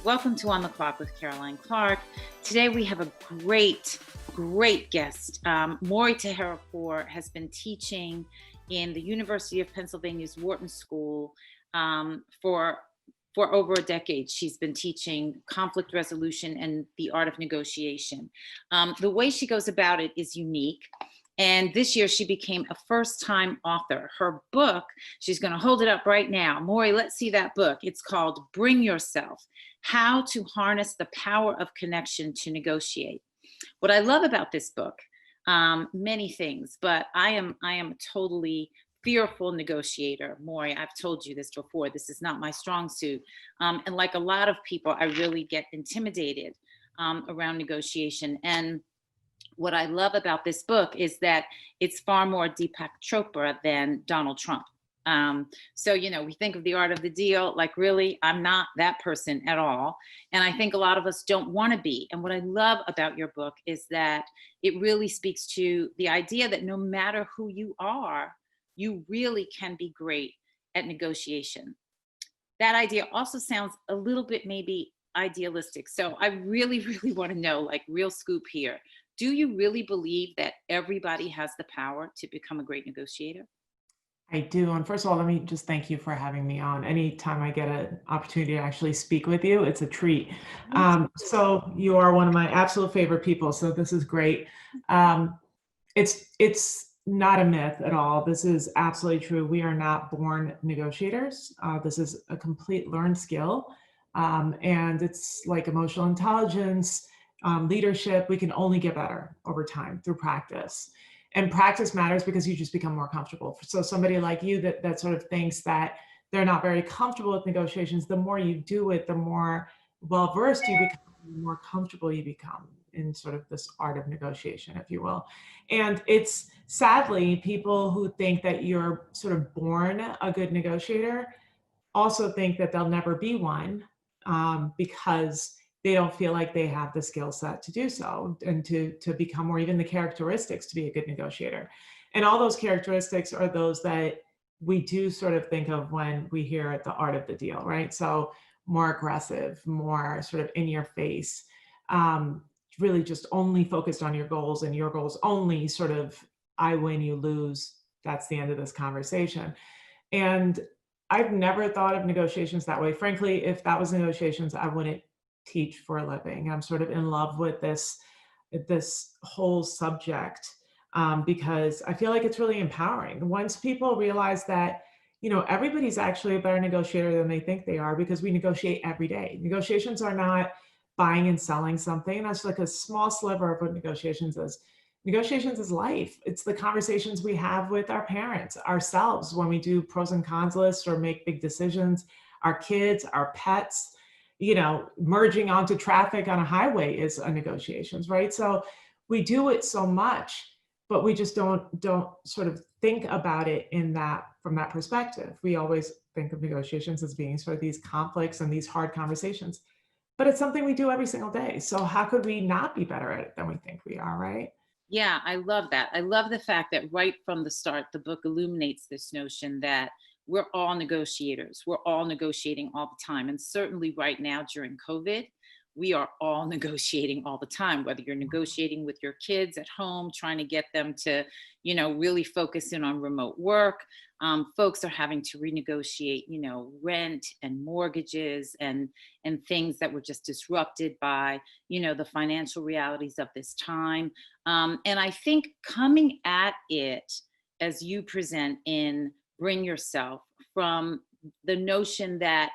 Welcome to On the Clock with Caroline Clark. Today we have a great guest. Maury Taheripour has been teaching in the University of Pennsylvania's Wharton School for over a decade. She's been teaching conflict resolution and the art of negotiation. The way she goes about it is unique. And this year she became a first-time author. Her book, she's going to hold it up right now. Maury, let's see that book. It's called Bring Yourself: How to Harness the Power of Connection to Negotiate. What I love about this book, many things, but I am a totally fearful negotiator. Maury, I've told you this before. This is not my strong suit. And like a lot of people, I really get intimidated around negotiation. And what I love about this book is that it's far more Deepak Chopra than Donald Trump. So, we think of the art of the deal, like really, I'm not that person at all. And I think a lot of us don't want to be. And what I love about your book is that it really speaks to the idea that no matter who you are, you really can be great at negotiation. That idea also sounds a little bit maybe idealistic. So I really want to know, like, real scoop here. Do you really believe that everybody has the power to become a great negotiator? I do. And first of all, let me just thank you for having me on. Anytime I get an opportunity to actually speak with you, it's a treat. So you are one of my absolute favorite people. So this is great. It's not a myth at all. This is absolutely true. We are not born negotiators. This is a complete learned skill. And it's like emotional intelligence, leadership. We can only get better over time through practice. And practice matters because you just become more comfortable. So somebody like you that sort of thinks that they're not very comfortable with negotiations, the more you do it, the more well-versed you become, the more comfortable you become in sort of this art of negotiation, if you will. And it's sadly, people who think that you're sort of born a good negotiator also think that they'll never be one because they don't feel like they have the skill set to do so and to become, or even the characteristics to be a good negotiator. And all those characteristics are those that we do sort of think of when we hear the art of the deal, right? So more aggressive, more sort of in your face, really just only focused on your goals, and your goals only sort of, I win, you lose. That's the end of this conversation. And I've never thought of negotiations that way. Frankly, if that was negotiations, I wouldn't teach for a living. I'm sort of in love with this whole subject because I feel like it's really empowering. Once people realize that, everybody's actually a better negotiator than they think they are, because we negotiate every day. Negotiations are not buying and selling something. That's like a small sliver of what negotiations is. Negotiations is life. It's the conversations we have with our parents, ourselves, when we do pros and cons lists or make big decisions, our kids, our pets. Merging onto traffic on a highway is a negotiations, right? So we do it so much, but we just don't sort of think about it from that perspective. We always think of negotiations as being sort of these conflicts and these hard conversations, but it's something we do every single day. So how could we not be better at it than we think we are, right? Yeah, I love that. I love the fact that right from the start, the book illuminates this notion that we're all negotiators. We're all negotiating all the time. And certainly right now during COVID, we are all negotiating all the time, whether you're negotiating with your kids at home, trying to get them to, really focus in on remote work. Folks are having to renegotiate, rent and mortgages and things that were just disrupted by, the financial realities of this time. And I think coming at it as you present in Bring Yourself, from the notion that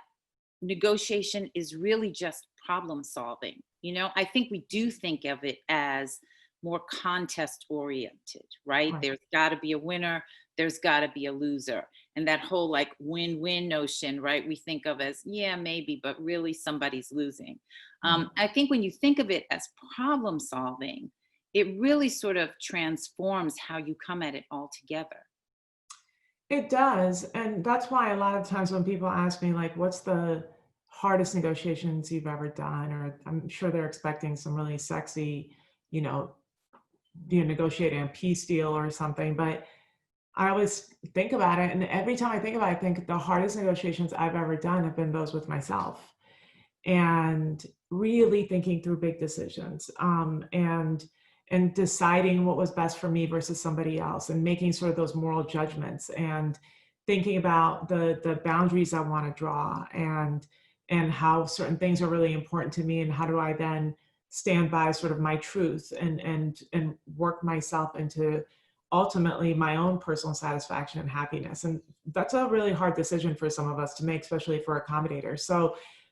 negotiation is really just problem solving. I think we do think of it as more contest oriented, right? There's got to be a winner, there's got to be a loser. And that whole like win-win notion, right? We think of as, yeah, maybe, but really somebody's losing. I think when you think of it as problem solving, it really sort of transforms how you come at it altogether. It does. And that's why a lot of times when people ask me, like, what's the hardest negotiations you've ever done? Or I'm sure they're expecting some really sexy, negotiating a peace deal or something. But I always think about it. And every time I think about it, I think the hardest negotiations I've ever done have been those with myself. and really thinking through big decisions, and deciding what was best for me versus somebody else, and making sort of those moral judgments, and thinking about the boundaries I want to draw, and how certain things are really important to me, and how do I then stand by sort of my truth, and work myself into ultimately my own personal satisfaction and happiness. And that's a really hard decision for some of us to make, especially for accommodators.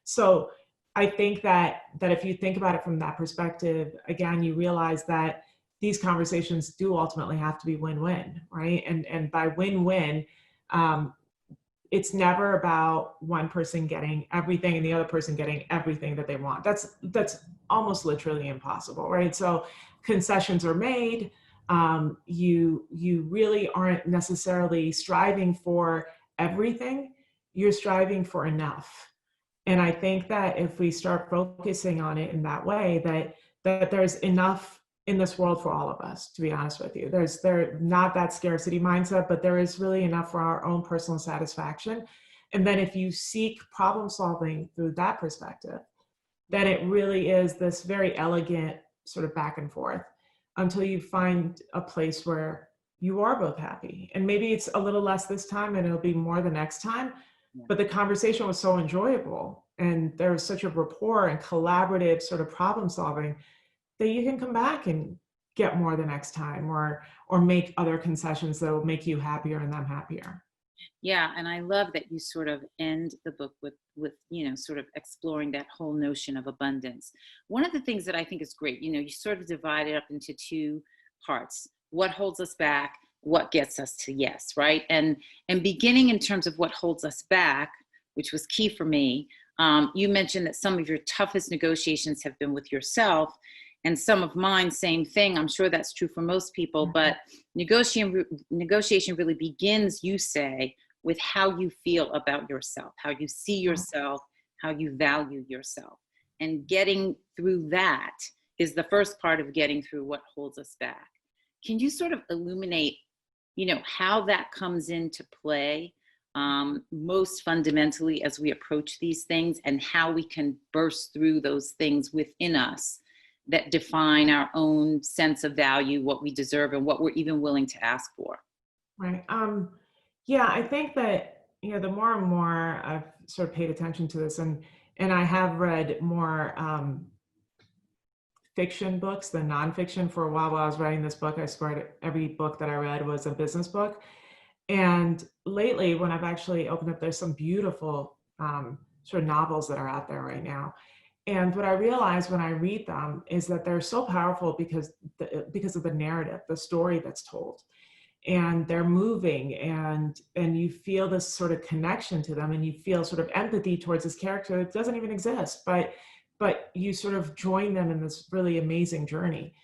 So I think that if you think about it from that perspective, again, you realize that these conversations do ultimately have to be win-win, right? And by win-win, it's never about one person getting everything and the other person getting everything that they want. That's almost literally impossible, right? So concessions are made. You really aren't necessarily striving for everything. You're striving for enough. And I think that if we start focusing on it in that way, that there's enough in this world for all of us, to be honest with you. There's not that scarcity mindset, but there is really enough for our own personal satisfaction. And then if you seek problem solving through that perspective, then it really is this very elegant sort of back and forth until you find a place where you are both happy. And maybe it's a little less this time and it'll be more the next time. But the conversation was so enjoyable, and there was such a rapport and collaborative sort of problem solving that you can come back and get more the next time, or make other concessions that will make you happier and them happier. Yeah, and I love that you sort of end the book with sort of exploring that whole notion of abundance. One of the things that I think is great, you sort of divide it up into two parts: what holds us back, what gets us to yes, right? And beginning in terms of what holds us back, which was key for me. You mentioned that some of your toughest negotiations have been with yourself, and some of mine, same thing. I'm sure that's true for most people, but negotiation really begins, you say, with how you feel about yourself, how you see yourself, how you value yourself. And getting through that is the first part of getting through what holds us back. Can you sort of illuminate, how that comes into play most fundamentally as we approach these things, and how we can burst through those things within us that define our own sense of value, what we deserve, and what we're even willing to ask for? Right. Yeah, I think that, the more and more I've sort of paid attention to this, and I have read more fiction books than nonfiction. For a while I was writing this book, I swear every book that I read was a business book. And lately, when I've actually opened up, there's some beautiful sort of novels that are out there right now. And what I realize when I read them is that they're so powerful because of the narrative, the story that's told. And they're moving, and you feel this sort of connection to them, and you feel sort of empathy towards this character that doesn't even exist, but you sort of join them in this really amazing journey.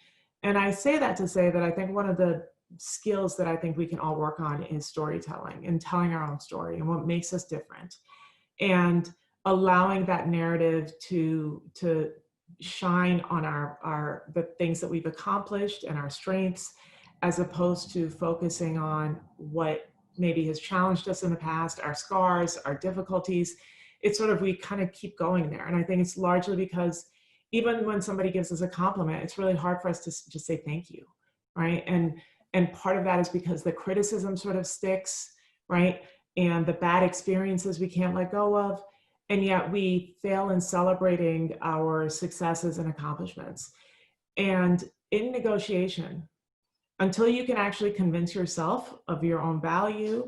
And I say that to say that I think one of the skills that I think we can all work on is storytelling, and telling our own story and what makes us different, and allowing that narrative to shine on the things that we've accomplished and our strengths, as opposed to focusing on what maybe has challenged us in the past, our scars, our difficulties. It's sort of, we kind of keep going there. And I think it's largely because even when somebody gives us a compliment, it's really hard for us to just say thank you, right? And part of that is because the criticism sort of sticks, right? And the bad experiences we can't let go of. And yet we fail in celebrating our successes and accomplishments. And in negotiation, until you can actually convince yourself of your own value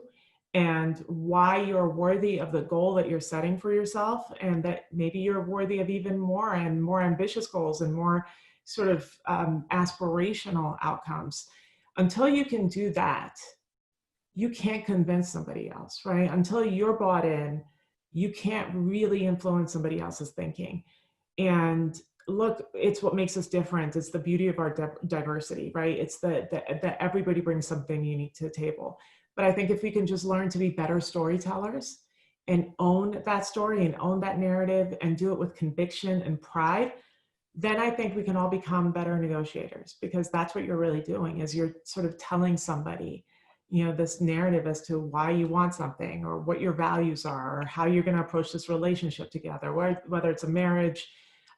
and why you're worthy of the goal that you're setting for yourself, and that maybe you're worthy of even more and more ambitious goals and more sort of aspirational outcomes, until you can do that, you can't convince somebody else, right? Until you're bought in, you can't really influence somebody else's thinking. And look, it's what makes us different. It's the beauty of our diversity, right? It's that everybody brings something unique to the table. But I think if we can just learn to be better storytellers and own that story and own that narrative and do it with conviction and pride, then I think we can all become better negotiators, because that's what you're really doing, is you're sort of telling somebody this narrative as to why you want something or what your values are or how you're going to approach this relationship together, whether it's a marriage,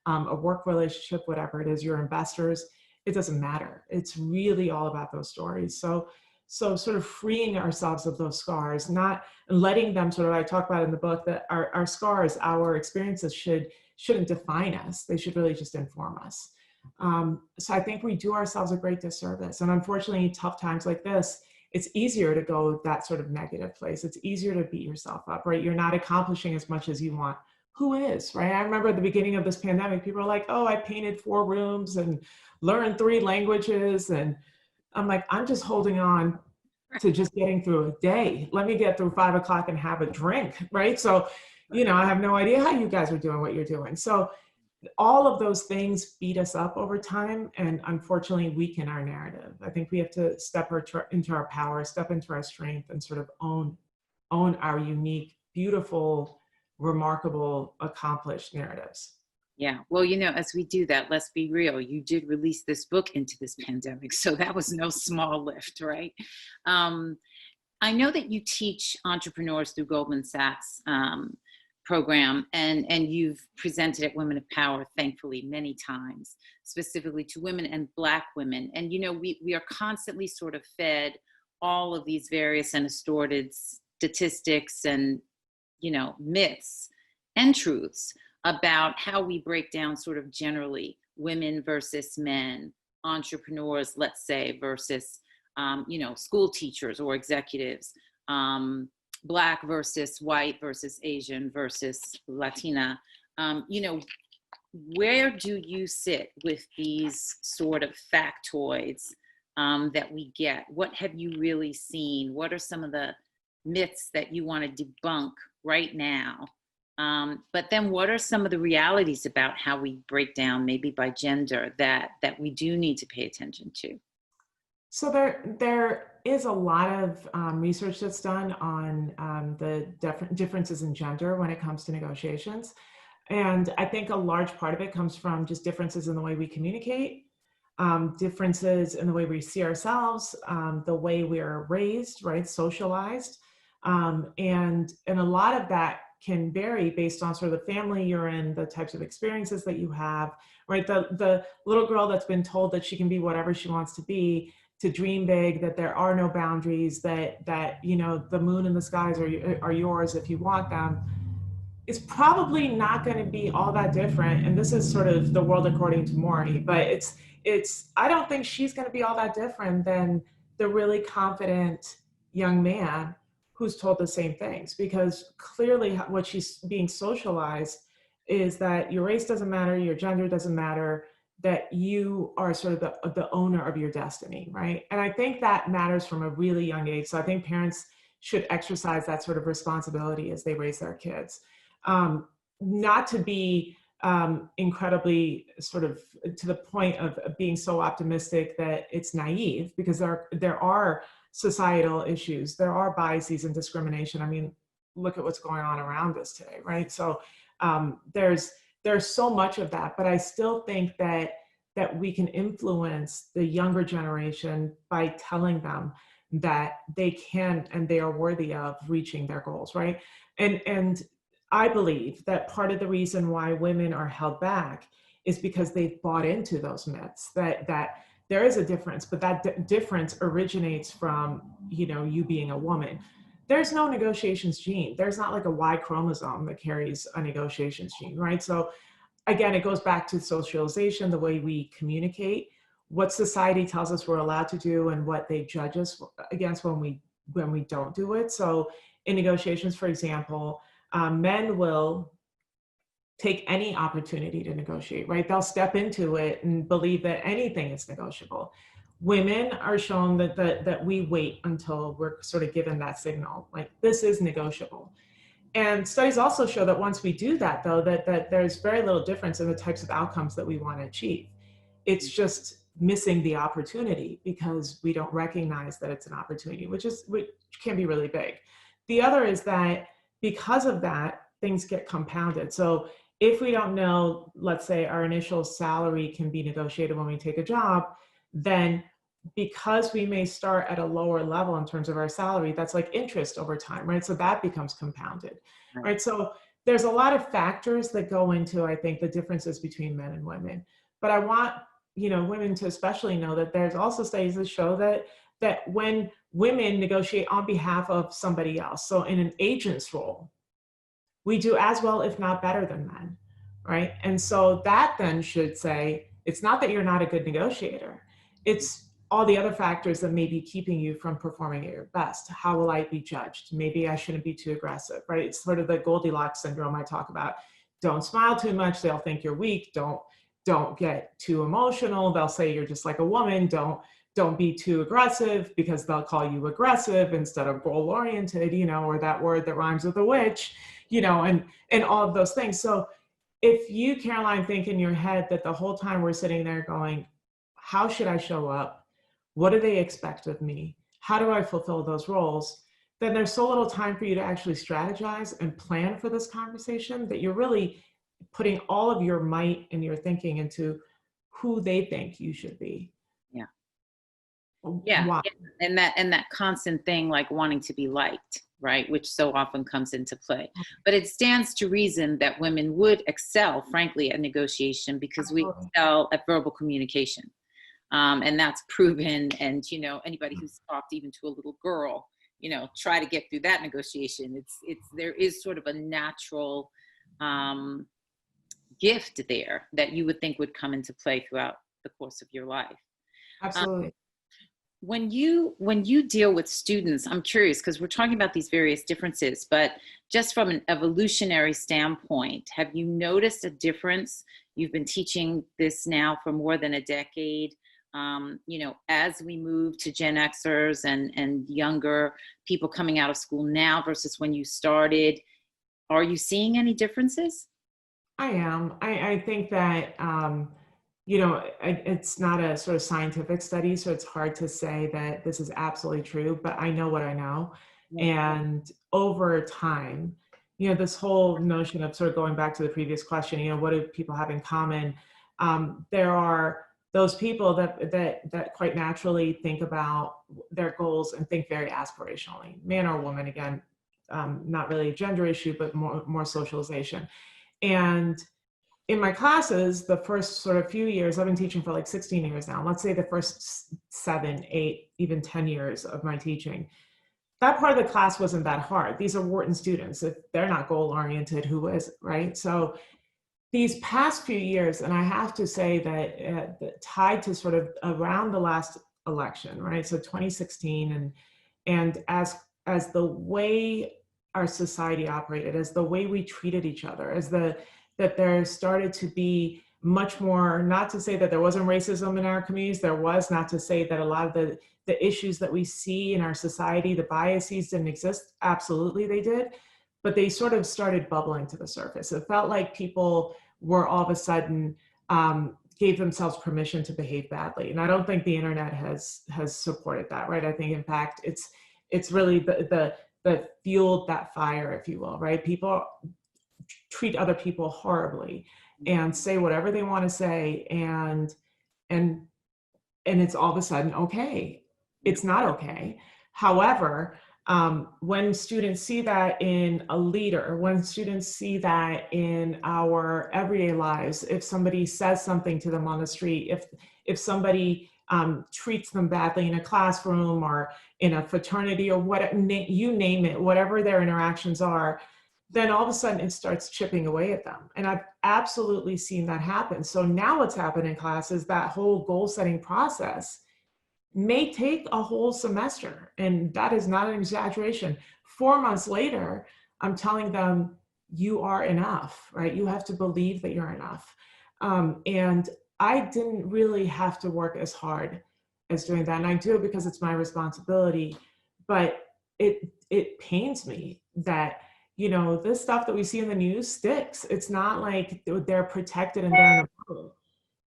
a work relationship, whatever it is, your investors, it doesn't matter. It's really all about those stories. So sort of freeing ourselves of those scars, not letting them sort of, I talk about in the book that our scars, our experiences shouldn't define us. They should really just inform us. So I think we do ourselves a great disservice. And unfortunately, in tough times like this, it's easier to go that sort of negative place. It's easier to beat yourself up, right? You're not accomplishing as much as you want. Who is, right? I remember at the beginning of this pandemic, people were like, oh, I painted 4 rooms and learned 3 languages. And I'm like, I'm just holding on to just getting through a day. Let me get through 5 o'clock and have a drink, right? So, I have no idea how you guys are doing what you're doing. So all of those things beat us up over time and unfortunately weaken our narrative. I think we have to step into our power, step into our strength, and sort of own our unique, beautiful, remarkable, accomplished narratives. Yeah. Well, as we do that, let's be real. You did release this book into this pandemic. So that was no small lift, right? I know that you teach entrepreneurs through Goldman Sachs program, and you've presented at Women of Power, thankfully, many times, specifically to women and Black women. And, we are constantly sort of fed all of these various and distorted statistics and, myths and truths about how we break down sort of generally women versus men, entrepreneurs, let's say, versus, school teachers or executives, Black versus white versus Asian versus Latina. Where do you sit with these sort of factoids that we get? What have you really seen? What are some of the myths that you want to debunk right now? But then what are some of the realities about how we break down maybe by gender that we do need to pay attention to? So there is a lot of research that's done on the differences in gender when it comes to negotiations. And I think a large part of it comes from just differences in the way we communicate, differences in the way we see ourselves, the way we are raised, right, socialized. And a lot of that can vary based on sort of the family you're in, the types of experiences that you have, right? The little girl that's been told that she can be whatever she wants to be, to dream big, that there are no boundaries, that the moon and the skies are yours if you want them, is probably not going to be all that different. And this is sort of the world according to Maury, but I don't think she's going to be all that different than the really confident young man who's told the same things, because clearly what she's being socialized is that your race doesn't matter, your gender doesn't matter, that you are sort of the owner of your destiny, right? And I think that matters from a really young age. So I think parents should exercise that sort of responsibility as they raise their kids. Not to be incredibly sort of to the point of being so optimistic that it's naive, because there are societal issues, there are biases and discrimination. I mean, look at what's going on around us today, right? So there's so much of that, but I still think that we can influence the younger generation by telling them that they can and they are worthy of reaching their goals, right? And I believe that part of the reason why women are held back is because they've bought into those myths that there is a difference, but that difference originates from you being a woman. There's no negotiations gene. There's not like a Y chromosome that carries a negotiations gene, right? So again, it goes back to socialization, the way we communicate, what society tells us we're allowed to do, and what they judge us against when we don't do it. So in negotiations, for example, men will take any opportunity to negotiate, right? They'll step into it and believe that anything is negotiable. Women are shown that we wait until we're sort of given that signal, like this is negotiable. And studies also show that once we do that, though, that there's very little difference in the types of outcomes that we want to achieve. It's just missing the opportunity because we don't recognize that it's an opportunity, which can be really big. The other is that because of that, things get compounded. So if we don't know, let's say our initial salary can be negotiated when we take a job, then because we may start at a lower level in terms of our salary, that's like interest over time, right? So that becomes compounded, Right. right? So there's a lot of factors that go into, I think, the differences between men and women. But I want, women to especially know that there's also studies that show that when women negotiate on behalf of somebody else, so in an agent's role, we do as well, if not better than men, right? And so that then should say, it's not that you're not a good negotiator, it's all the other factors that may be keeping you from performing at your best. How will I be judged? Maybe I shouldn't be too aggressive, right? It's sort of the Goldilocks syndrome I talk about. Don't smile too much, they'll think you're weak. Don't get too emotional, they'll say you're just like a woman. Don't be too aggressive because they'll call you aggressive instead of goal oriented, or that word that rhymes with a witch, and all of those things. So if you, Caroline, think in your head that the whole time we're sitting there going, how should I show up? What do they expect of me? How do I fulfill those roles? Then there's so little time for you to actually strategize and plan for this conversation that you're really putting all of your might and your thinking into who they think you should be. Yeah. Yeah. Why? Yeah. And that constant thing, like wanting to be liked, right? Which so often comes into play. But it stands to reason that women would excel, frankly, at negotiation because we excel at verbal communication. And that's proven. And, anybody who's talked even to a little girl, try to get through that negotiation. There is sort of a natural gift there that you would think would come into play throughout the course of your life. Absolutely. When you deal with students, I'm curious because we're talking about these various differences, but just from an evolutionary standpoint, have you noticed a difference? You've been teaching this now for more than a decade. As we move to Gen Xers and younger people coming out of school now versus when you started, are you seeing any differences? I am. I think that, it's not a sort of scientific study, so it's hard to say that this is absolutely true, but I know what I know. And over time, this whole notion of sort of going back to the previous question, what do people have in common? There are those people that quite naturally think about their goals and think very aspirationally, man or woman, again, not really a gender issue, but more socialization. And in my classes, the first sort of few years, I've been teaching for like 16 years now. Let's say the first 7, 8, even 10 years of my teaching, that part of the class wasn't that hard. These are Wharton students. If they're not goal oriented, who is, right? So these past few years, and I have to say that tied to sort of around the last election, right? So 2016, and as the way our society operated, as the way we treated each other, that there started to be much more, not to say that there wasn't racism in our communities, there was, not to say that a lot of the issues that we see in our society, the biases didn't exist, absolutely they did, but they sort of started bubbling to the surface. It felt like people were all of a sudden gave themselves permission to behave badly. And I don't think the internet has supported that, right? I think in fact, it's really the fueled that fire, if you will, right? People treat other people horribly and say whatever they want to say, and it's all of a sudden okay. It's not okay. However, when students see that in a leader, when students see that in our everyday lives, if somebody says something to them on the street, if somebody treats them badly in a classroom or in a fraternity or what, you name it, whatever their interactions are, then all of a sudden it starts chipping away at them. And I've absolutely seen that happen. So now what's happened in class is that whole goal setting process may take a whole semester. And that is not an exaggeration. 4 months later, I'm telling them, you are enough, right? You have to believe that you're enough. And I didn't really have to work as hard as doing that. And I do it because it's my responsibility, but it pains me that, this stuff that we see in the news sticks. It's not like they're protected and they're in a bubble.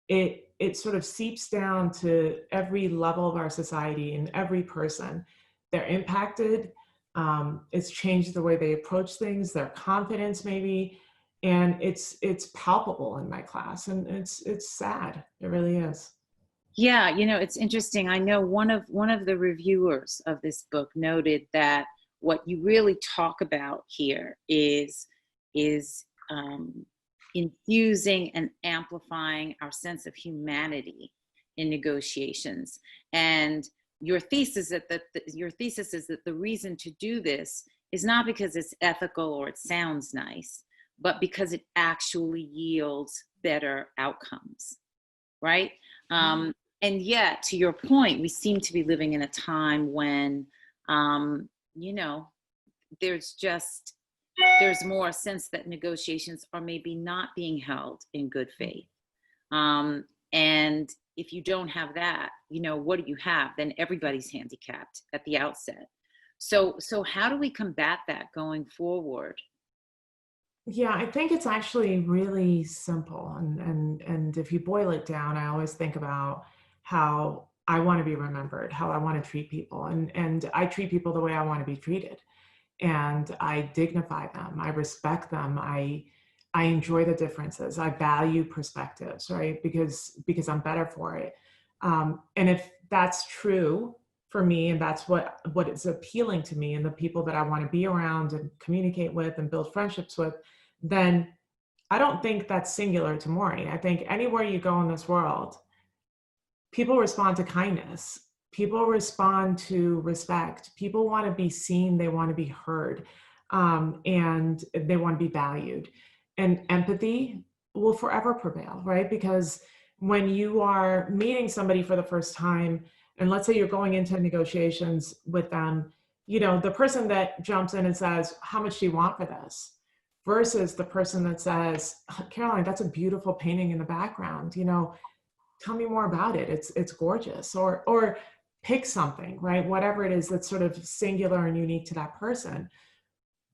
It sort of seeps down to every level of our society and every person. They're impacted. It's changed the way they approach things, their confidence maybe, and it's palpable in my class, and it's sad. It really is. Yeah, it's interesting. I know one of the reviewers of this book noted that what you really talk about here is infusing and amplifying our sense of humanity in negotiations. And your thesis is that the reason to do this is not because it's ethical or it sounds nice, but because it actually yields better outcomes, right? Um, and yet, to your point, we seem to be living in a time when, um, you know, there's just there's more a sense that negotiations are maybe not being held in good faith. And if you don't have that, what do you have? Then everybody's handicapped at the outset. So how do we combat that going forward? Yeah, I think it's actually really simple. And if you boil it down, I always think about how I want to be remembered, how I want to treat people. And I treat people the way I want to be treated. And I dignify them, I respect them, I enjoy the differences, I value perspectives, right? Because I'm better for it. And if that's true for me, and that's what is appealing to me and the people that I want to be around and communicate with and build friendships with, then I don't think that's singular to Maury. I think anywhere you go in this world, people respond to kindness. People respond to respect. People want to be seen. They want to be heard. And they want to be valued. And empathy will forever prevail, right? Because when you are meeting somebody for the first time, and let's say you're going into negotiations with them, the person that jumps in and says, "How much do you want for this?" versus the person that says, "Caroline, that's a beautiful painting in the background. Tell me more about it. It's gorgeous." Or pick something, right? Whatever it is that's sort of singular and unique to that person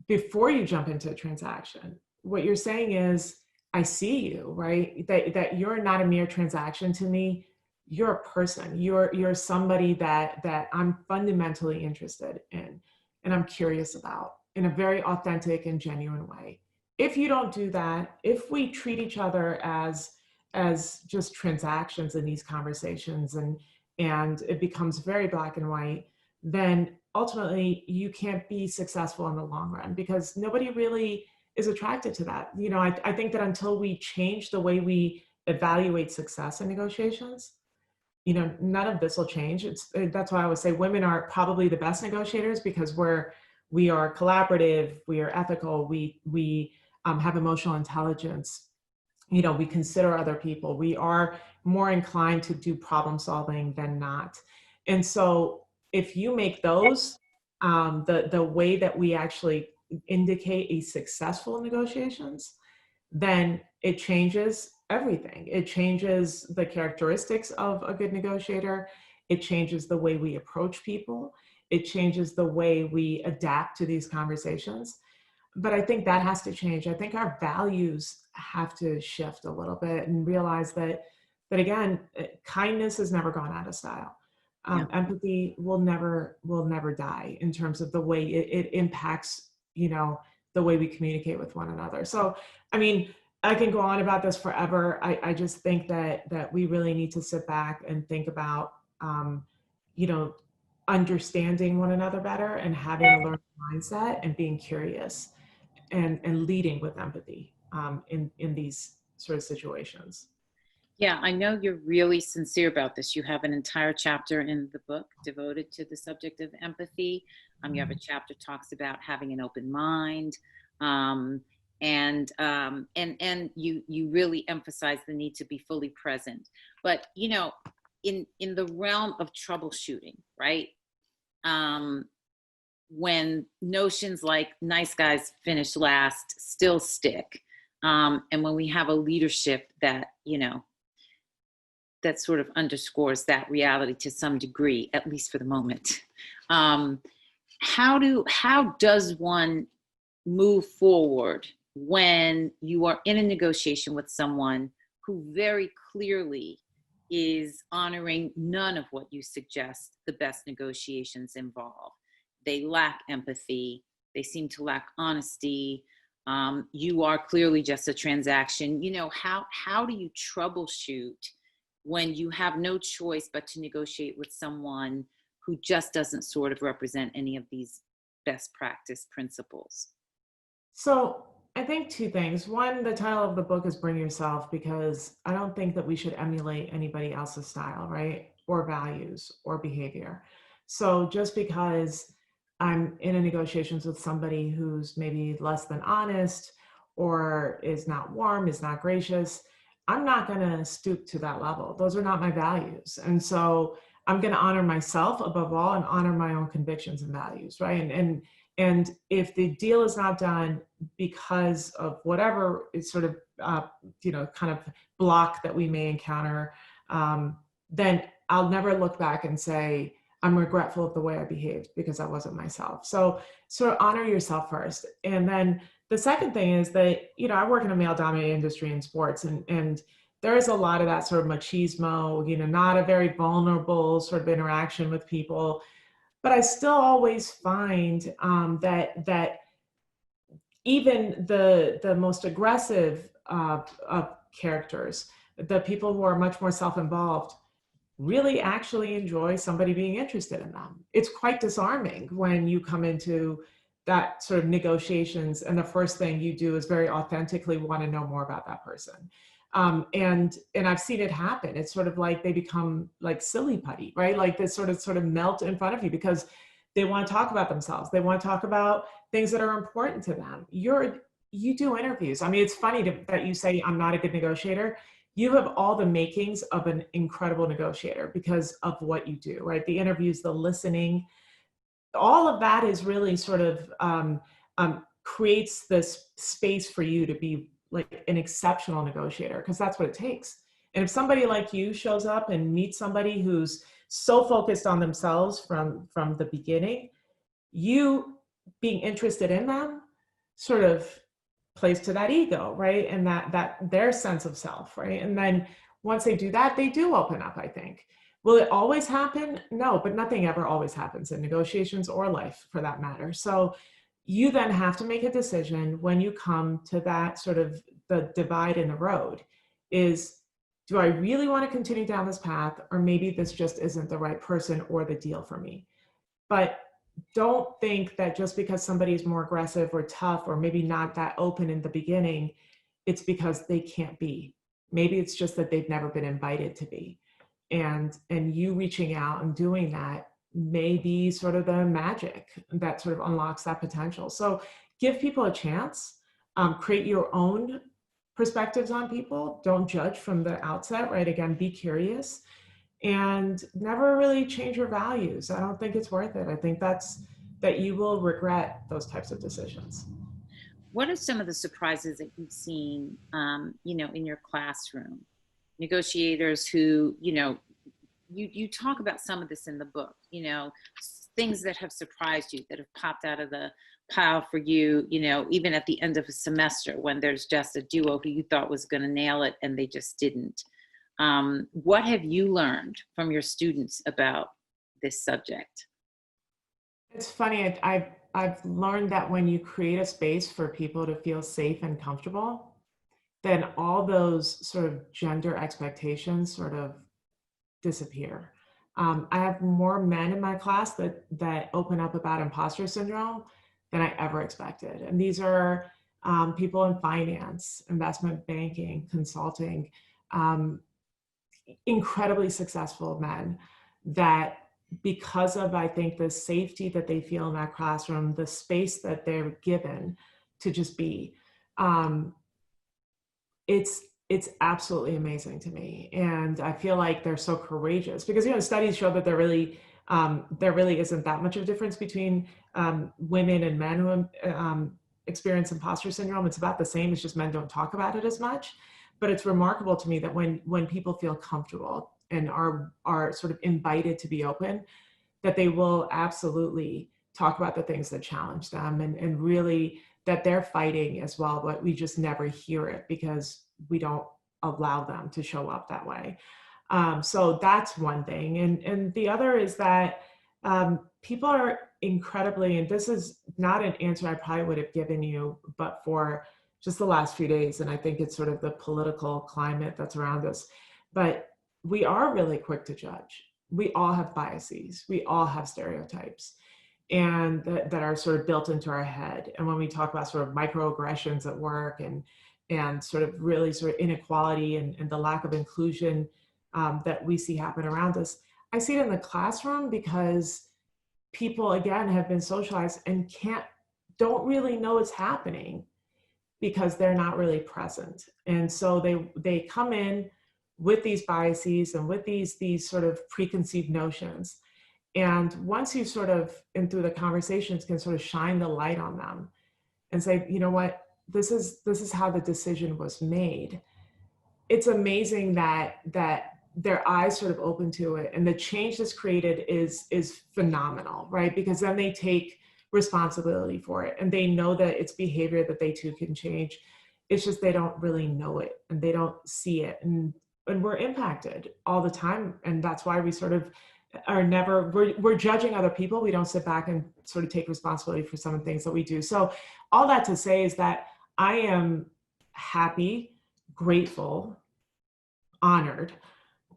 before you jump into a transaction. What you're saying is, I see you, right? That you're not a mere transaction to me. You're a person. You're somebody that I'm fundamentally interested in and I'm curious about in a very authentic and genuine way. If you don't do that, if we treat each other as just transactions in these conversations and it becomes very black and white, then ultimately you can't be successful in the long run because nobody really is attracted to that. I think that until we change the way we evaluate success in negotiations, none of this will change. That's why I would say women are probably the best negotiators because we are collaborative, we are ethical, we have emotional intelligence. We consider other people. We are more inclined to do problem solving than not. And so if you make those the way that we actually indicate a successful negotiations, then it changes everything. It changes the characteristics of a good negotiator. It changes the way we approach people. It changes the way we adapt to these conversations. But I think that has to change. I think our values have to shift a little bit and realize that again, kindness has never gone out of style. Yeah. Empathy will never die in terms of the way it impacts, the way we communicate with one another. So, I mean, I can go on about this forever. I just think that we really need to sit back and think about, you know, understanding one another better and having a learning mindset and being curious and leading with empathy in these sort of situations. Yeah, I know you're really sincere about this. You have an entire chapter in the book devoted to the subject of empathy. You have a chapter talks about having an open mind, um, and you really emphasize the need to be fully present. But in the realm of troubleshooting, right? Um, when notions like "nice guys finish last" still stick, and when we have a leadership that sort of underscores that reality to some degree, at least for the moment. Um, how does one move forward when you are in a negotiation with someone who very clearly is honoring none of what you suggest the best negotiations involve? They lack empathy. They seem to lack honesty. You are clearly just a transaction. How do you troubleshoot when you have no choice but to negotiate with someone who just doesn't sort of represent any of these best practice principles? So I think two things. One, the title of the book is Bring Yourself, because I don't think that we should emulate anybody else's style, right? Or values or behavior. So just because I'm in a negotiations with somebody who's maybe less than honest or is not warm, is not gracious, I'm not going to stoop to that level. Those are not my values. And so I'm going to honor myself above all and honor my own convictions and values, right? And if the deal is not done because of whatever is sort of, kind of block that we may encounter, then I'll never look back and say, I'm regretful of the way I behaved because I wasn't myself. So sort of honor yourself first. And then the second thing is that, I work in a male dominated industry in sports, and there is a lot of that sort of machismo, not a very vulnerable sort of interaction with people. But I still always find that even the most aggressive characters, the people who are much more self-involved, really actually enjoy somebody being interested in them. It's quite disarming when you come into that sort of negotiations and the first thing you do is very authentically want to know more about that person. And I've seen it happen. It's sort of like they become like silly putty, right? Like they sort of melt in front of you because they want to talk about themselves. They want to talk about things that are important to them. You do interviews. I mean, it's funny that you say I'm not a good negotiator. You have all the makings of an incredible negotiator because of what you do, right? The interviews, the listening, all of that is really sort of creates this space for you to be like an exceptional negotiator, because that's what it takes. And if somebody like you shows up and meets somebody who's so focused on themselves from the beginning, you being interested in them sort of plays to that ego, right? And that their sense of self, right? And then once they do that, they do open up, I think. Will it always happen? No, but nothing ever always happens in negotiations or life for that matter. So you then have to make a decision when you come to that sort of the divide in the road is, do I really want to continue down this path, or maybe this just isn't the right person or the deal for me? But don't think that just because somebody is more aggressive or tough or maybe not that open in the beginning, it's because they can't be. Maybe it's just that they've never been invited to be. And you reaching out and doing that may be sort of the magic that sort of unlocks that potential. So give people a chance, create your own perspectives on people. Don't judge from the outset, right? Again, be curious and never really change your values. I don't think it's worth it. I think that you will regret those types of decisions. What are some of the surprises that you've seen, in your classroom? Negotiators who, you talk about some of this in the book, things that have surprised you, that have popped out of the pile for you, even at the end of a semester when there's just a duo who you thought was going to nail it and they just didn't. What have you learned from your students about this subject? It's funny. I've learned that when you create a space for people to feel safe and comfortable, then all those sort of gender expectations sort of disappear. I have more men in my class that open up about imposter syndrome than I ever expected. And these are people in finance, investment banking, consulting, incredibly successful men that, because of, I think, the safety that they feel in that classroom, the space that they're given to just be, it's absolutely amazing to me. And I feel like they're so courageous because, studies show that there really isn't that much of a difference between women and men who experience imposter syndrome. It's about the same. It's just men don't talk about it as much. But it's remarkable to me that when people feel comfortable and are sort of invited to be open, that they will absolutely talk about the things that challenge them and really that they're fighting as well, but we just never hear it because we don't allow them to show up that way. So that's one thing. And the other is that people are incredibly, and this is not an answer I probably would have given you, but for just the last few days, and I think it's sort of the political climate that's around us, but we are really quick to judge. We all have biases. We all have stereotypes, and that are sort of built into our head. And when we talk about sort of microaggressions at work and sort of really sort of inequality and the lack of inclusion that we see happen around us, I see it in the classroom because people, again, have been socialized and don't really know it's happening because they're not really present. And so they come in with these biases and with these sort of preconceived notions. And once you sort of, and through the conversations, can sort of shine the light on them and say, you know what, this is how the decision was made. It's amazing that their eyes sort of open to it, and the change that's created is phenomenal, right? Because then they take responsibility for it, and they know that it's behavior that they too can change. It's just they don't really know it and they don't see it, and we're impacted all the time. And that's why we sort of are never, we're judging other people. We don't sit back and sort of take responsibility for some of the things that we do. So all that to say is that I am happy, grateful, honored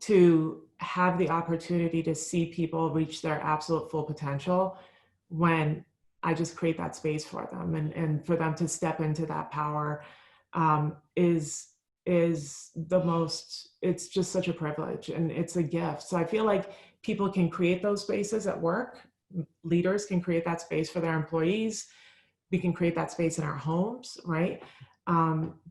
to have the opportunity to see people reach their absolute full potential when I just create that space for them, and for them to step into that power is the most, it's just such a privilege, and it's a gift. So I feel like people can create those spaces at work. Leaders can create that space for their employees. We can create that space in our homes, right?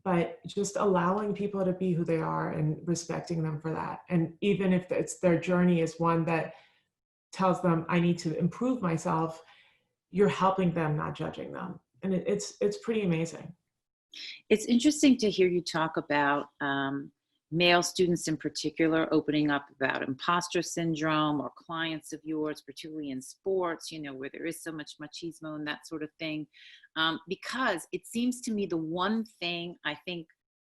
But just allowing people to be who they are and respecting them for that. And even if it's their journey is one that tells them, I need to improve myself, you're helping them, not judging them. And it's pretty amazing. It's interesting to hear you talk about male students in particular opening up about imposter syndrome, or clients of yours, particularly in sports, where there is so much machismo and that sort of thing. Because it seems to me the one thing I think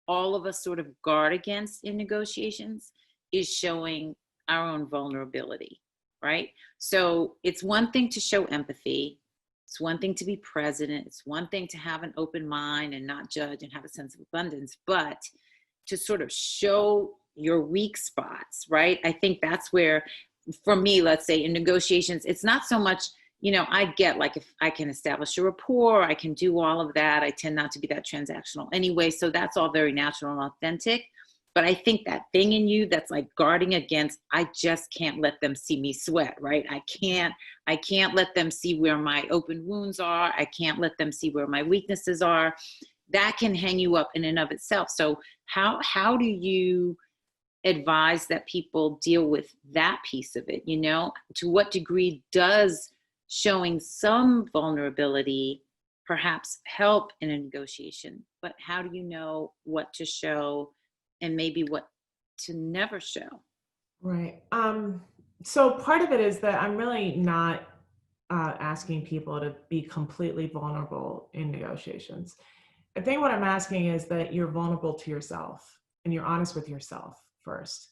all of us sort of guard against in negotiations is showing our own vulnerability, right? So it's one thing to show empathy. It's one thing to be present. It's one thing to have an open mind and not judge and have a sense of abundance, but to sort of show your weak spots, right? I think that's where, for me, let's say in negotiations, it's not so much, I get, like, if I can establish a rapport, I can do all of that. I tend not to be that transactional anyway. So that's all very natural and authentic. But I think that thing in you that's like guarding against, I just can't let them see me sweat, right? I can't let them see where my open wounds are. I can't let them see where my weaknesses are. That can hang you up in and of itself. So how do you advise that people deal with that piece of it? To what degree does showing some vulnerability perhaps help in a negotiation? But how do you know what to show and maybe what to never show? Right. So part of it is that I'm really not asking people to be completely vulnerable in negotiations. I think what I'm asking is that you're vulnerable to yourself and you're honest with yourself first,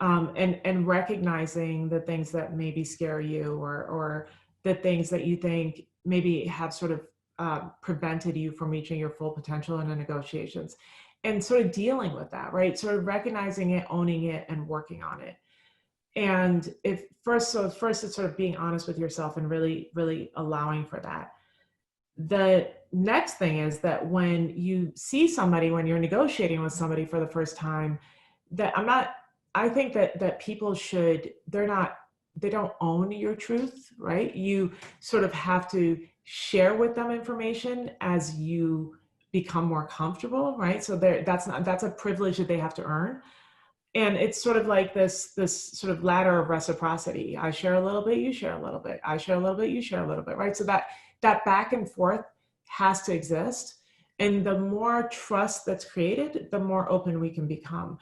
and recognizing the things that maybe scare you, or the things that you think maybe have sort of prevented you from reaching your full potential in the negotiations, and sort of dealing with that, right? Sort of recognizing it, owning it, and working on it. And first it's sort of being honest with yourself and really, really allowing for that. The next thing is that when you see somebody, when you're negotiating with somebody for the first time, I think that people they don't own your truth, right? You sort of have to share with them information as you become more comfortable, right? So that's a privilege that they have to earn. And it's sort of like this sort of ladder of reciprocity. I share a little bit, you share a little bit. I share a little bit, you share a little bit, right? So that back and forth has to exist. And the more trust that's created, the more open we can become.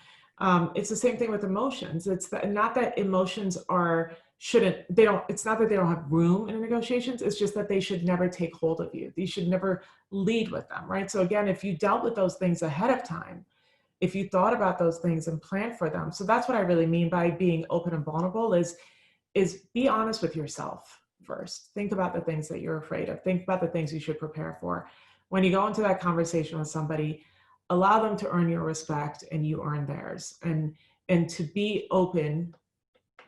It's the same thing with emotions. Not that emotions it's not that they don't have room in negotiations. It's just that they should never take hold of you. You should never lead with them, right? So again, if you dealt with those things ahead of time, if you thought about those things and planned for them. So that's what I really mean by being open and vulnerable is be honest with yourself first. Think about the things that you're afraid of. Think about the things you should prepare for. When you go into that conversation with somebody, allow them to earn your respect and you earn theirs. And And to be open,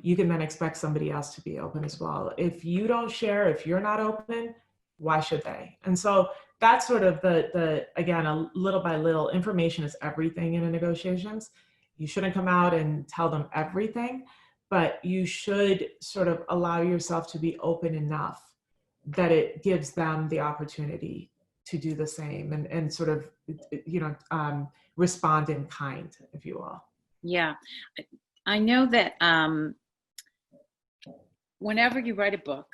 you can then expect somebody else to be open as well. If you don't share, if you're not open, why should they? And so that's sort of the again, a little by little, information is everything in a negotiations. You shouldn't come out and tell them everything, but you should sort of allow yourself to be open enough that it gives them the opportunity to do the same, and sort of, respond in kind, if you will. Yeah. I know that whenever you write a book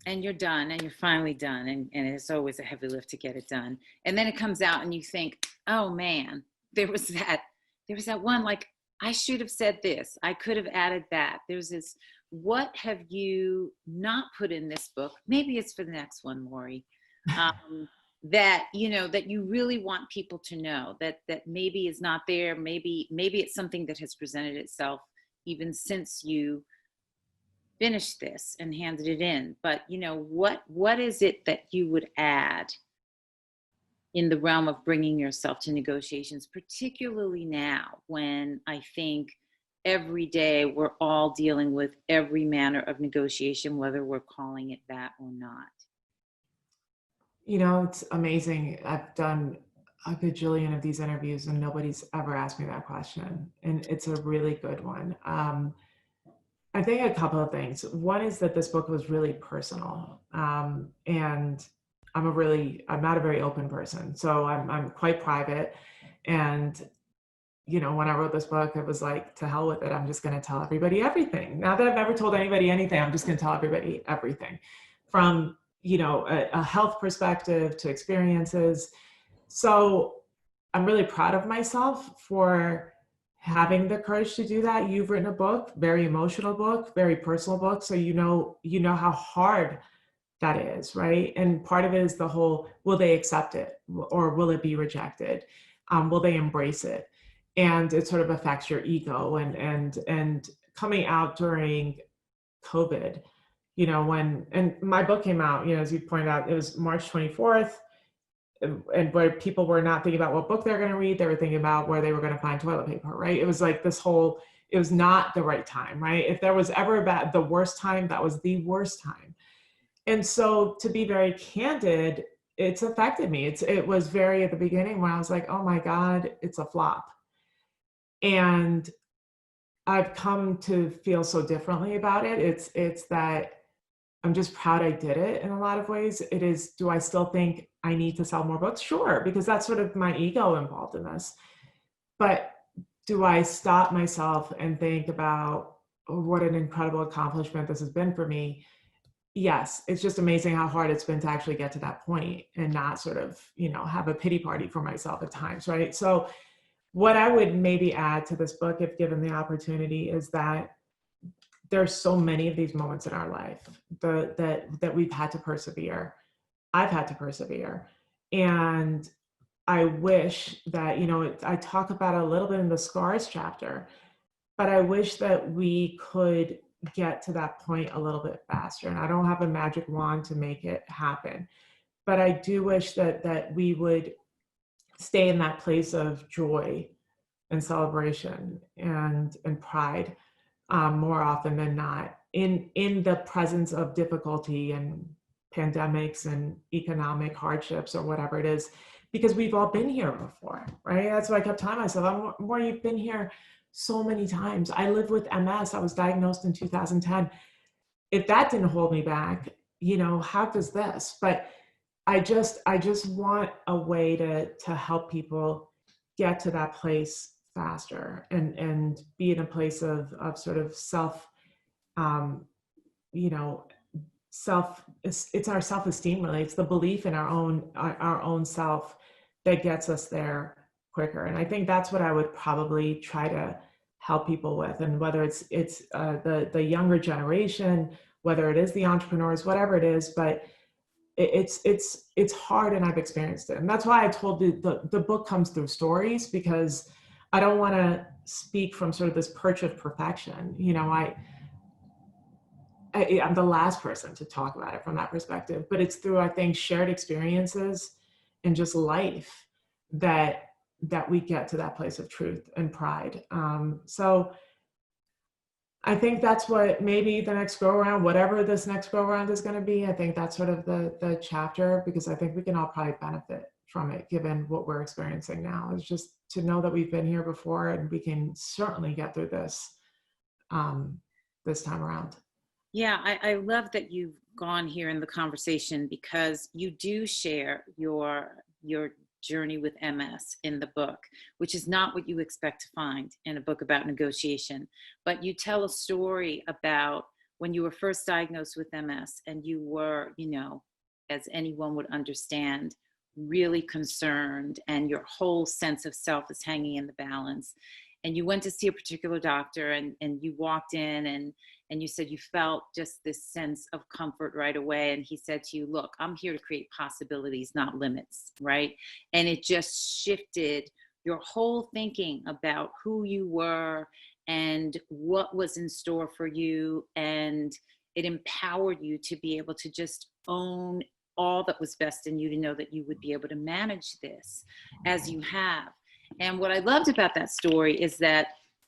and you're done and you're finally done, and it's always a heavy lift to get it done, and then it comes out and you think, oh man, there was that one, like, I should have said this, I could have added that. There's this, what have you not put in this book? Maybe it's for the next one, Maury, that that you really want people to know, that maybe is not there. Maybe it's something that has presented itself even since you finished this and handed it in. But what is it that you would add in the realm of bringing yourself to negotiations, particularly now when I think every day we're all dealing with every manner of negotiation, whether we're calling it that or not? It's amazing. I've done a bajillion of these interviews and nobody's ever asked me that question. And it's a really good one. I think a couple of things. One is that this book was really personal. And I'm not a very open person. So I'm quite private. And, when I wrote this book, it was like, to hell with it. I'm just going to tell everybody everything. Now that I've never told anybody anything, I'm just going to tell everybody everything, from, a health perspective to experiences. So I'm really proud of myself for having the courage to do that. You've written a book, very emotional book, very personal book. So you know how hard that is, right? And part of it is the whole, will they accept it or will it be rejected? Will they embrace it? And it sort of affects your ego, and coming out during COVID, and my book came out, as you pointed out, it was March 24th. And where people were not thinking about what book they're going to read, they were thinking about where they were going to find toilet paper, right? It was like it was not the right time, right? If there was ever the worst time, that was the worst time. And so, to be very candid, it's affected me. It was very at the beginning when I was like, oh my God, it's a flop. And I've come to feel so differently about it. It's that I'm just proud I did it in a lot of ways. It is, do I still think I need to sell more books? Sure, because that's sort of my ego involved in this. But do I stop myself and think about what an incredible accomplishment this has been for me? Yes, it's just amazing how hard it's been to actually get to that point and not sort of, have a pity party for myself at times, right? So what I would maybe add to this book, if given the opportunity, is that there's so many of these moments in our life that we've had to persevere. I've had to persevere. And I wish that, I talk about it a little bit in the scars chapter, but I wish that we could get to that point a little bit faster. And I don't have a magic wand to make it happen, but I do wish that we would stay in that place of joy and celebration and pride, more often than not, in the presence of difficulty and pandemics and economic hardships or whatever it is, because we've all been here before, right? That's why I kept telling myself, you've been here so many times. I live with MS. I was diagnosed in 2010. If that didn't hold me back, how does this? But I just want a way to help people get to that place faster and be in a place of sort of self, it's our self-esteem, really. It's the belief in our own self that gets us there quicker. And I think that's what I would probably try to help people with. And whether it's the younger generation, whether it is the entrepreneurs, whatever it is, but it's hard, and I've experienced it. And that's why I told you the book comes through stories, because I don't want to speak from sort of this perch of perfection. I'm the last person to talk about it from that perspective, but it's through, I think, shared experiences and just life that that we get to that place of truth and pride. So I think that's what maybe the next go around, whatever this next go around is going to be. I think that's sort of the chapter, because I think we can all probably benefit from it, given what we're experiencing now. Is just to know that we've been here before and we can certainly get through this this time around. Yeah, I love that you've gone here in the conversation, because you do share your journey with MS in the book, which is not what you expect to find in a book about negotiation. But you tell a story about when you were first diagnosed with MS, and you were, as anyone would understand, really concerned, and your whole sense of self is hanging in the balance. And you went to see a particular doctor, and you walked in, and you said you felt just this sense of comfort right away. And he said to you, look, I'm here to create possibilities, not limits, right? And it just shifted your whole thinking about who you were and what was in store for you. And it empowered you to be able to just own all that was best in you, to know that you would be able to manage this as you have. And what I loved about that story is that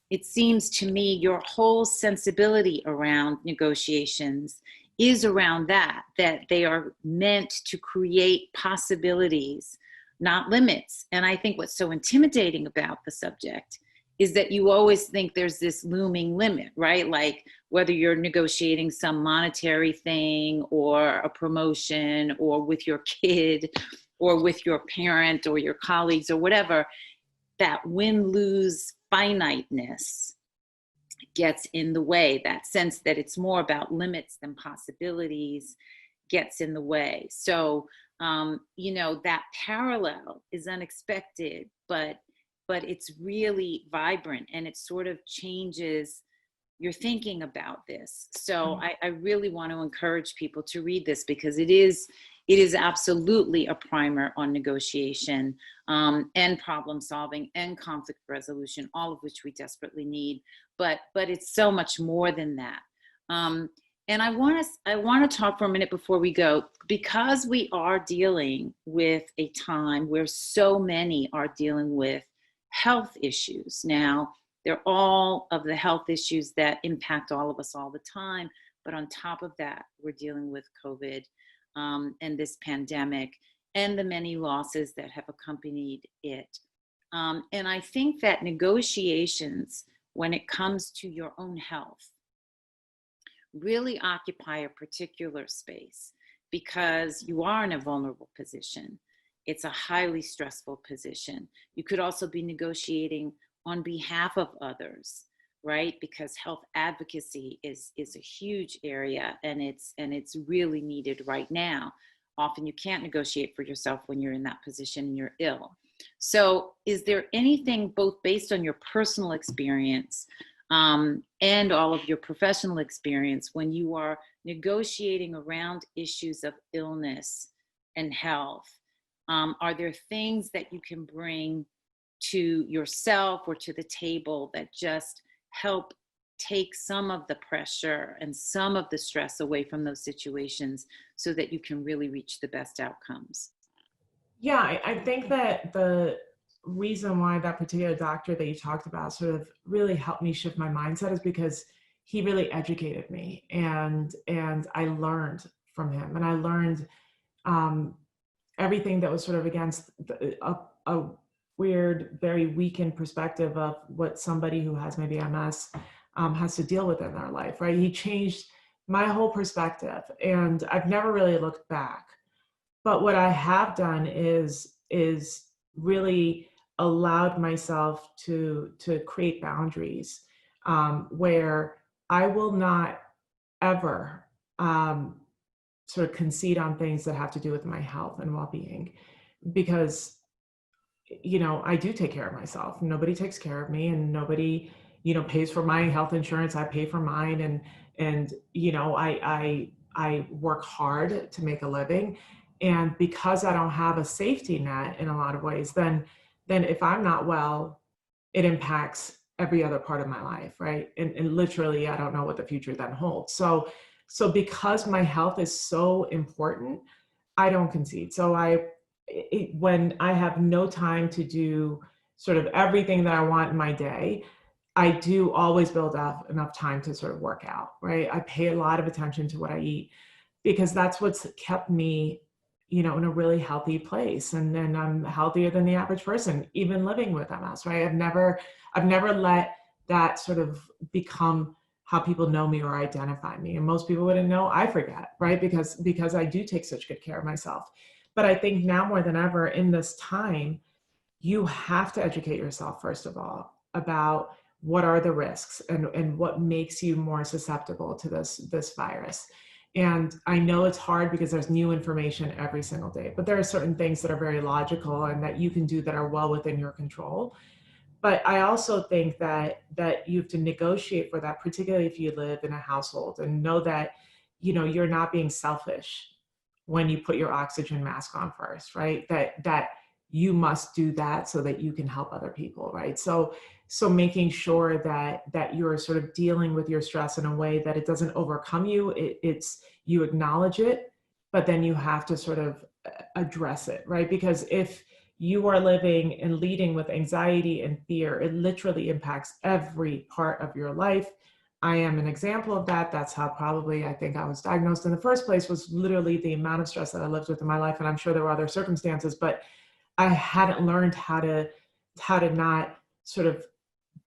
it seems to me your whole sensibility around negotiations is around that they are meant to create possibilities, not limits. And I think what's so intimidating about the subject is that you always think there's this looming limit, right? Like whether you're negotiating some monetary thing or a promotion, or with your kid or with your parent or your colleagues or whatever, that win-lose finiteness gets in the way. That sense that it's more about limits than possibilities gets in the way. So, that parallel is unexpected, but it's really vibrant, and it sort of changes your thinking about this. So I really want to encourage people to read this, because it is absolutely a primer on negotiation, and problem solving and conflict resolution, all of which we desperately need. But it's so much more than that. And I want to talk for a minute before we go, because we are dealing with a time where so many are dealing with health issues. Now, they're all of the health issues that impact all of us all the time. But on top of that, we're dealing with COVID, and this pandemic, and the many losses that have accompanied it. And I think that negotiations, when it comes to your own health, really occupy a particular space, because you are in a vulnerable position. It's a highly stressful position. You could also be negotiating on behalf of others, right? Because health advocacy is a huge area, and it's really needed right now. Often you can't negotiate for yourself when you're in that position and you're ill. So is there anything, both based on your personal experience and all of your professional experience, when you are negotiating around issues of illness and health, are there things that you can bring to yourself or to the table that just help take some of the pressure and some of the stress away from those situations, so that you can really reach the best outcomes? Yeah, I think that the reason why that particular doctor that you talked about sort of really helped me shift my mindset is because he really educated me, and I learned from him, and I learned everything that was sort of against a weird, very weakened perspective of what somebody who has maybe MS has to deal with in their life, right? He changed my whole perspective, and I've never really looked back. But what I have done is really allowed myself to create boundaries, where I will not ever sort of concede on things that have to do with my health and well-being, because I do take care of myself. Nobody takes care of me, and nobody pays for my health insurance. I pay for mine, and I work hard to make a living. And because I don't have a safety net in a lot of ways, then if I'm not well, it impacts every other part of my life, right? And literally, I don't know what the future then holds. So because my health is so important, I don't concede. So when I have no time to do sort of everything that I want in my day, I do always build up enough time to sort of work out, right? I pay a lot of attention to what I eat because that's what's kept me, in a really healthy place. And then I'm healthier than the average person, even living with MS, right? I've never let that sort of become how people know me or identify me. And most people wouldn't know, I forget, right? Because I do take such good care of myself. But I think now more than ever in this time, you have to educate yourself, first of all, about what are the risks and what makes you more susceptible to this virus. And I know it's hard because there's new information every single day, but there are certain things that are very logical and that you can do that are well within your control. But I also think that you have to negotiate for that, particularly if you live in a household, and know that, you're not being selfish when you put your oxygen mask on first, right? That you must do that so that you can help other people, right? So making sure that you're sort of dealing with your stress in a way that it doesn't overcome you. It's you acknowledge it, but then you have to sort of address it, right? Because if you are living and leading with anxiety and fear, it literally impacts every part of your life. I am an example of that. That's how probably I think I was diagnosed in the first place, was literally the amount of stress that I lived with in my life. And I'm sure there were other circumstances, but I hadn't learned how to not sort of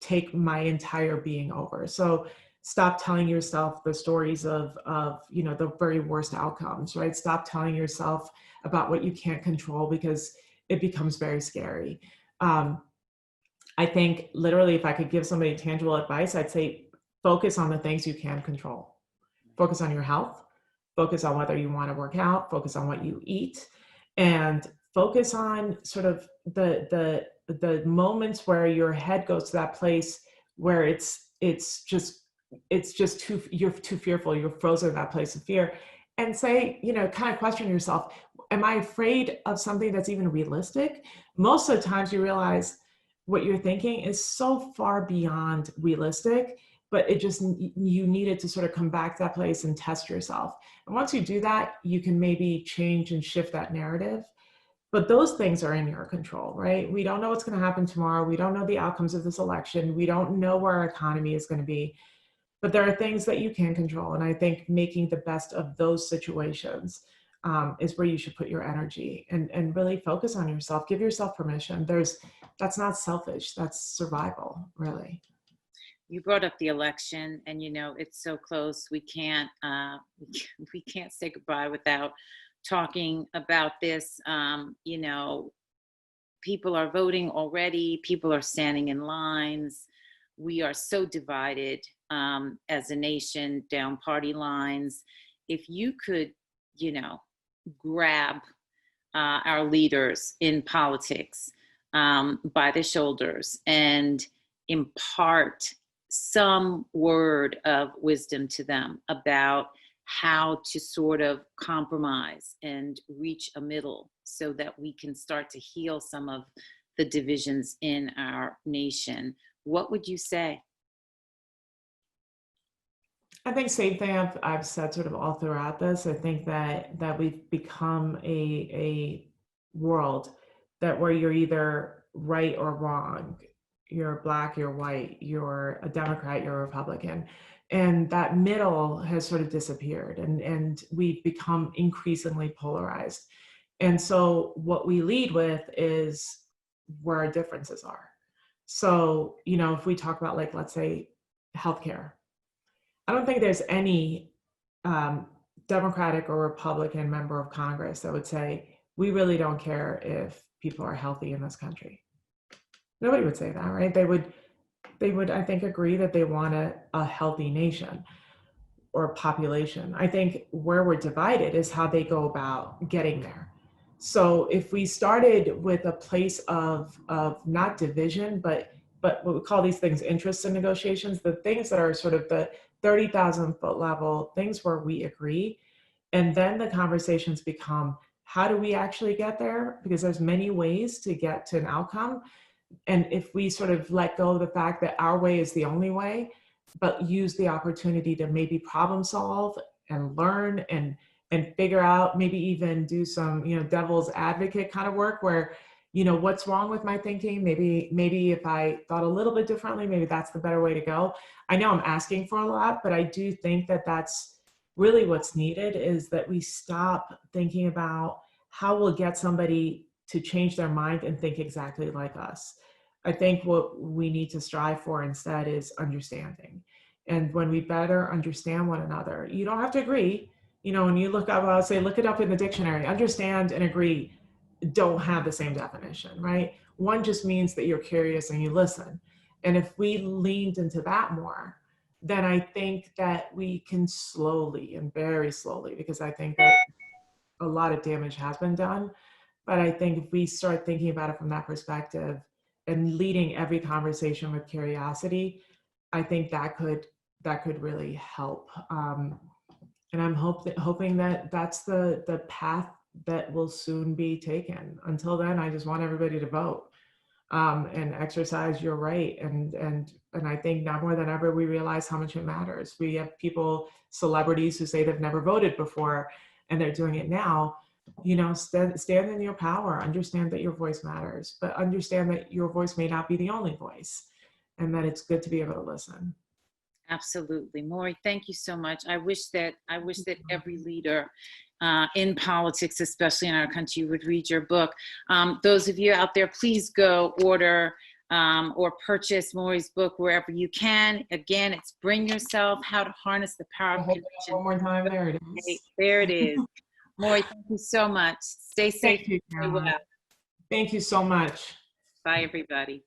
take my entire being over. So stop telling yourself the stories of the very worst outcomes, right? Stop telling yourself about what you can't control, because it becomes very scary. I think literally, if I could give somebody tangible advice, I'd say focus on the things you can control. Focus on your health, focus on whether you want to work out, focus on what you eat, and focus on sort of the moments where your head goes to that place where it's just you're too fearful, you're frozen in that place of fear, and say, kind of question yourself, am I afraid of something that's even realistic? Most of the times you realize what you're thinking is so far beyond realistic, but you needed to sort of come back to that place and test yourself. And once you do that, you can maybe change and shift that narrative. But those things are in your control, right? We don't know what's going to happen tomorrow. We don't know the outcomes of this election. We don't know where our economy is going to be. But there are things that you can control. And I think making the best of those situations is where you should put your energy and really focus on yourself. Give yourself permission. That's not selfish. That's survival, really. You brought up the election, and it's so close. We can't say goodbye without talking about this. People are voting already. People are standing in lines. We are so divided as a nation down party lines. If you could, grab our leaders in politics by the shoulders and impart some word of wisdom to them about how to sort of compromise and reach a middle so that we can start to heal some of the divisions in our nation, what would you say? I think same thing I've said sort of all throughout this. I think that we've become a world that where you're either right or wrong. You're black, you're white, you're a Democrat, you're a Republican. And that middle has sort of disappeared, and we've become increasingly polarized. And so what we lead with is where our differences are. So, if we talk about, like, let's say healthcare, I don't think there's any Democratic or Republican member of Congress that would say, we really don't care if people are healthy in this country. Nobody would say that, right? They would, I think, agree that they want a healthy nation or population. I think where we're divided is how they go about getting there. So if we started with a place of not division, but what we call these things interests and negotiations, the things that are sort of the 30,000 foot level, things where we agree, and then the conversations become, how do we actually get there? Because there's many ways to get to an outcome. And if we sort of let go of the fact that our way is the only way, but use the opportunity to maybe problem solve and learn and figure out, maybe even do some, devil's advocate kind of work where, what's wrong with my thinking? Maybe if I thought a little bit differently, maybe that's the better way to go. I know I'm asking for a lot, but I do think that that's really what's needed, is that we stop thinking about how we'll get somebody to change their mind and think exactly like us. I think what we need to strive for instead is understanding. And when we better understand one another, you don't have to agree. When you look up, I'll say, look it up in the dictionary. Understand and agree don't have the same definition, right? One just means that you're curious and you listen. And if we leaned into that more, then I think that we can slowly and very slowly, because I think that a lot of damage has been done. But I think if we start thinking about it from that perspective and leading every conversation with curiosity, I think that could really help. And I'm hoping that that's the path that will soon be taken. Until then, I just want everybody to vote and exercise your right. And I think now more than ever, we realize how much it matters. We have celebrities who say they've never voted before, and they're doing it now. Stand in your power, understand that your voice matters, but understand that your voice may not be the only voice, and that it's good to be able to listen. Absolutely. Maury, thank you so much. I wish that every leader in politics, especially in our country, would read your book. Those of you out there, please go order or purchase Maury's book wherever you can. Again, it's Bring Yourself, How to Harness the Power of Connection. One more time, there it is. There it is. Maury, thank you so much. Stay safe. Thank you, Stay well. Thank you so much. Bye, everybody.